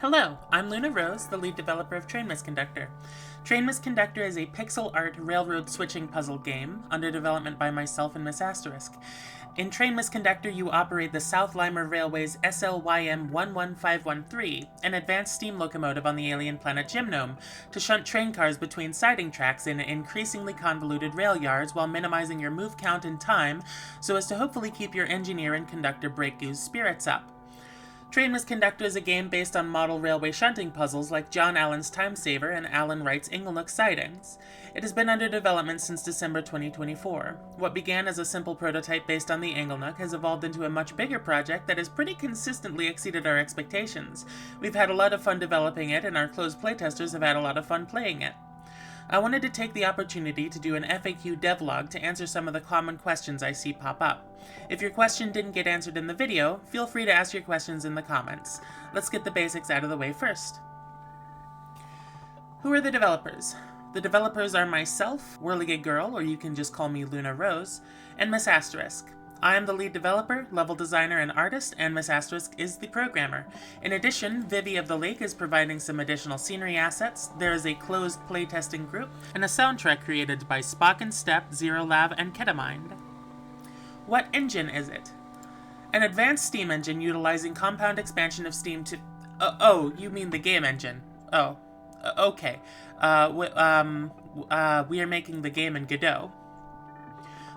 Hello, I'm Luna Rose, the lead developer of Train Misconductor. Train Misconductor is a pixel art railroad switching puzzle game under development by myself and Miss Asterisk. In Train Misconductor, you operate the South Limer Railway's SLYM 11513, an advanced steam locomotive on the alien planet Gymnome, to shunt train cars between siding tracks in increasingly convoluted rail yards while minimizing your move count and time so as to hopefully keep your engineer and conductor break-goose spirits up. Train Misconductor is a game based on model railway shunting puzzles like John Allen's Time Saver and Alan Wright's Inglenook Sidings. It has been under development since December 2024. What began as a simple prototype based on the Inglenook has evolved into a much bigger project that has pretty consistently exceeded our expectations. We've had a lot of fun developing it, and our closed playtesters have had a lot of fun playing it. I wanted to take the opportunity to do an FAQ devlog to answer some of the common questions I see pop up. If your question didn't get answered in the video, feel free to ask your questions in the comments. Let's get the basics out of the way first. Who are the developers? The developers are myself, Whirligig Girl, or you can just call me Luna Rose, and Miss Asterisk. I am the lead developer, level designer, and artist, and Miss Asterisk is the programmer. In addition, Vivi of the Lake is providing some additional scenery assets, there is a closed playtesting group, and a soundtrack created by Spock and Step, Zero Lab, and Ketamind. What engine is it? An advanced steam engine utilizing compound expansion of steam to... oh, you mean the game engine. Oh, okay. We are making the game in Godot.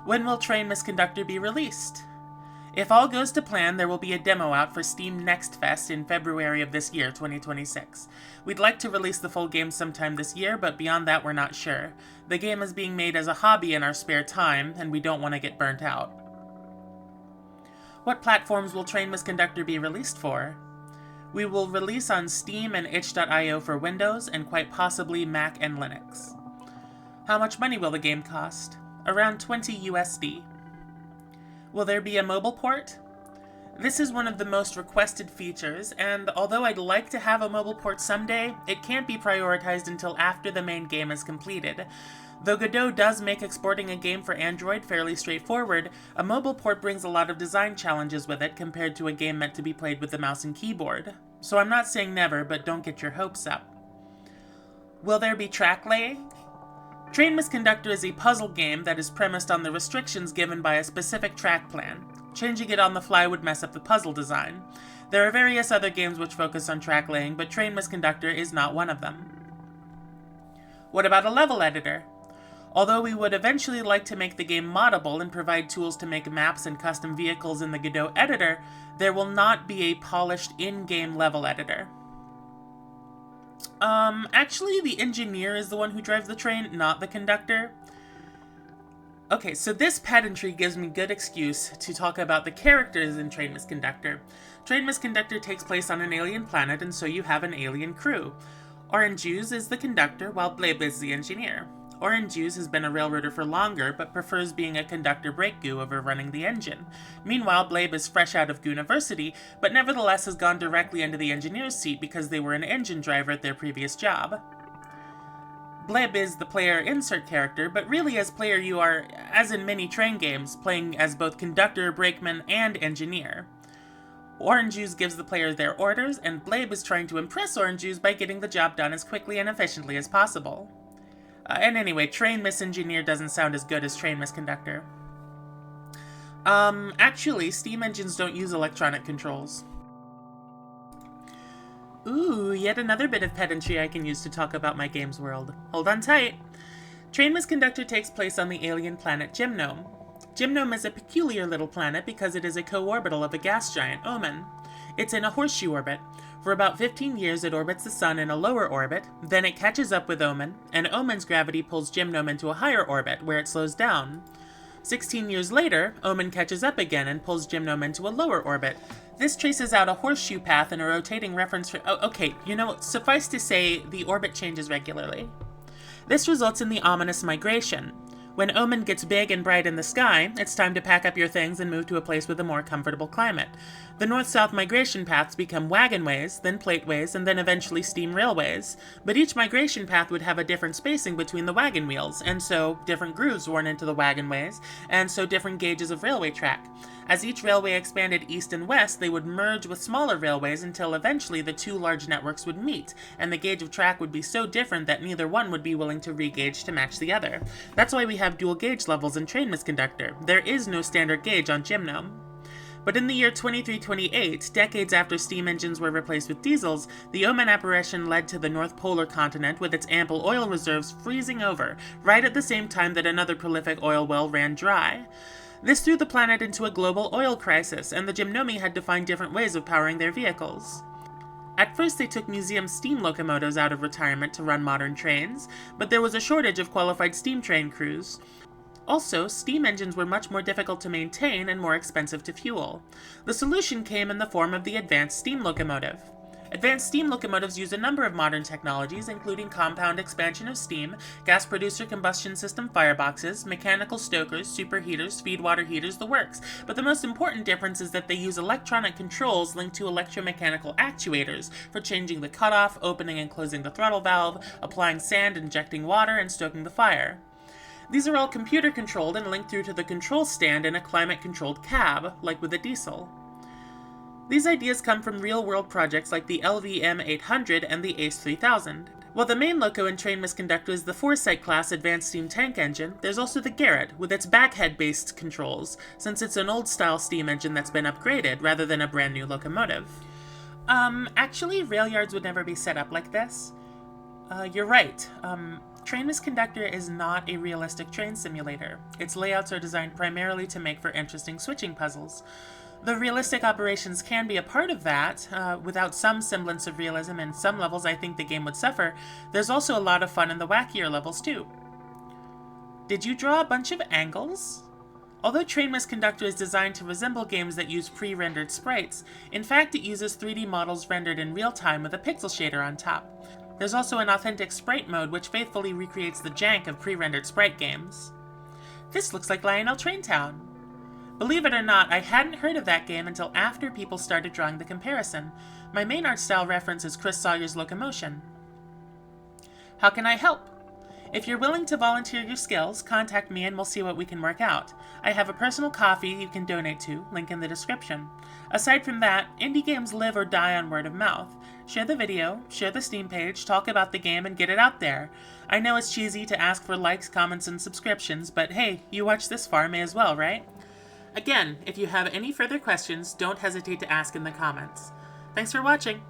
When will Train Misconductor be released? If all goes to plan, there will be a demo out for Steam Next Fest in February of this year, 2026. We'd like to release the full game sometime this year, but beyond that we're not sure. The game is being made as a hobby in our spare time, and we don't want to get burnt out. What platforms will Train Misconductor be released for? We will release on Steam and itch.io for Windows, and quite possibly Mac and Linux. How much money will the game cost? Around 20 USD. Will there be a mobile port? This is one of the most requested features, and although I'd like to have a mobile port someday, it can't be prioritized until after the main game is completed. Though Godot does make exporting a game for Android fairly straightforward, a mobile port brings a lot of design challenges with it compared to a game meant to be played with the mouse and keyboard. So I'm not saying never, but don't get your hopes up. Will there be track laying? Train Misconductor is a puzzle game that is premised on the restrictions given by a specific track plan. Changing it on the fly would mess up the puzzle design. There are various other games which focus on track laying, but Train Misconductor is not one of them. What about a level editor? Although we would eventually like to make the game moddable and provide tools to make maps and custom vehicles in the Godot editor, there will not be a polished in-game level editor. Actually, the engineer is the one who drives the train, not the conductor. Okay, so this pedantry gives me good excuse to talk about the characters in Train Misconductor. Train Misconductor takes place on an alien planet, and so you have an alien crew. Orange Juice is the conductor, while Blab is the engineer. Orange Juice has been a railroader for longer, but prefers being a conductor break-goo over running the engine. Meanwhile, Blab is fresh out of Gooniversity, but nevertheless has gone directly into the engineer's seat because they were an engine driver at their previous job. Blab is the player insert character, but really as player you are, as in many train games, playing as both conductor, brakeman, and engineer. Orange Juice gives the players their orders, and Blab is trying to impress Orange Juice by getting the job done as quickly and efficiently as possible. And anyway, Train Misengineer doesn't sound as good as Train Misconductor. Actually, steam engines don't use electronic controls. Ooh, yet another bit of pedantry I can use to talk about my game's world. Hold on tight. Train Misconductor takes place on the alien planet Gymnome. Gymnome is a peculiar little planet because it is a co-orbital of a gas giant, Omen. It's in a horseshoe orbit. For about 15 years it orbits the sun in a lower orbit, then it catches up with Omen, and Omen's gravity pulls Gymnome into a higher orbit, where it slows down. 16 years later, Omen catches up again and pulls Gymnome into a lower orbit. This traces out a horseshoe path and a rotating reference for... Oh, okay, suffice to say, the orbit changes regularly. This results in the ominous migration. When Omen gets big and bright in the sky, it's time to pack up your things and move to a place with a more comfortable climate. The north-south migration paths become wagonways, then plateways, and then eventually steam railways. But each migration path would have a different spacing between the wagon wheels, and so different grooves worn into the wagonways, and so different gauges of railway track. As each railway expanded east and west, they would merge with smaller railways until eventually the two large networks would meet, and the gauge of track would be so different that neither one would be willing to re-gauge to match the other. That's why we have dual gauge levels in Train Misconductor. There is no standard gauge on Gymnome. But in the year 2328, decades after steam engines were replaced with diesels, the Oman apparition led to the North Polar continent with its ample oil reserves freezing over, right at the same time that another prolific oil well ran dry. This threw the planet into a global oil crisis, and the Gymnomi had to find different ways of powering their vehicles. At first they took museum steam locomotives out of retirement to run modern trains, but there was a shortage of qualified steam train crews. Also, steam engines were much more difficult to maintain and more expensive to fuel. The solution came in the form of the advanced steam locomotive. Advanced steam locomotives use a number of modern technologies, including compound expansion of steam, gas producer combustion system fireboxes, mechanical stokers, superheaters, feed water heaters, the works. But the most important difference is that they use electronic controls linked to electromechanical actuators for changing the cutoff, opening and closing the throttle valve, applying sand, injecting water, and stoking the fire. These are all computer controlled and linked through to the control stand in a climate-controlled cab, like with a diesel. These ideas come from real-world projects like the LVM-800 and the ACE-3000. While the main loco in Train Misconductor is the Foresight-class advanced steam tank engine, there's also the Garrett, with its backhead-based controls, since it's an old-style steam engine that's been upgraded, rather than a brand-new locomotive. Actually, rail yards would never be set up like this. You're right. Train Misconductor is not a realistic train simulator. Its layouts are designed primarily to make for interesting switching puzzles. The realistic operations can be a part of that. Without some semblance of realism in some levels, I think the game would suffer. There's also a lot of fun in the wackier levels, too. Did you draw a bunch of angles? Although Train Misconductor is designed to resemble games that use pre-rendered sprites, in fact it uses 3D models rendered in real time with a pixel shader on top. There's also an authentic sprite mode which faithfully recreates the jank of pre-rendered sprite games. This looks like Lionel Train Town. Believe it or not, I hadn't heard of that game until after people started drawing the comparison. My main art style reference is Chris Sawyer's Locomotion. How can I help? If you're willing to volunteer your skills, contact me and we'll see what we can work out. I have a personal coffee you can donate to, link in the description. Aside from that, indie games live or die on word of mouth. Share the video, share the Steam page, talk about the game, and get it out there. I know it's cheesy to ask for likes, comments, and subscriptions, but hey, you watched this far, may as well, right? Again, if you have any further questions, don't hesitate to ask in the comments. Thanks for watching!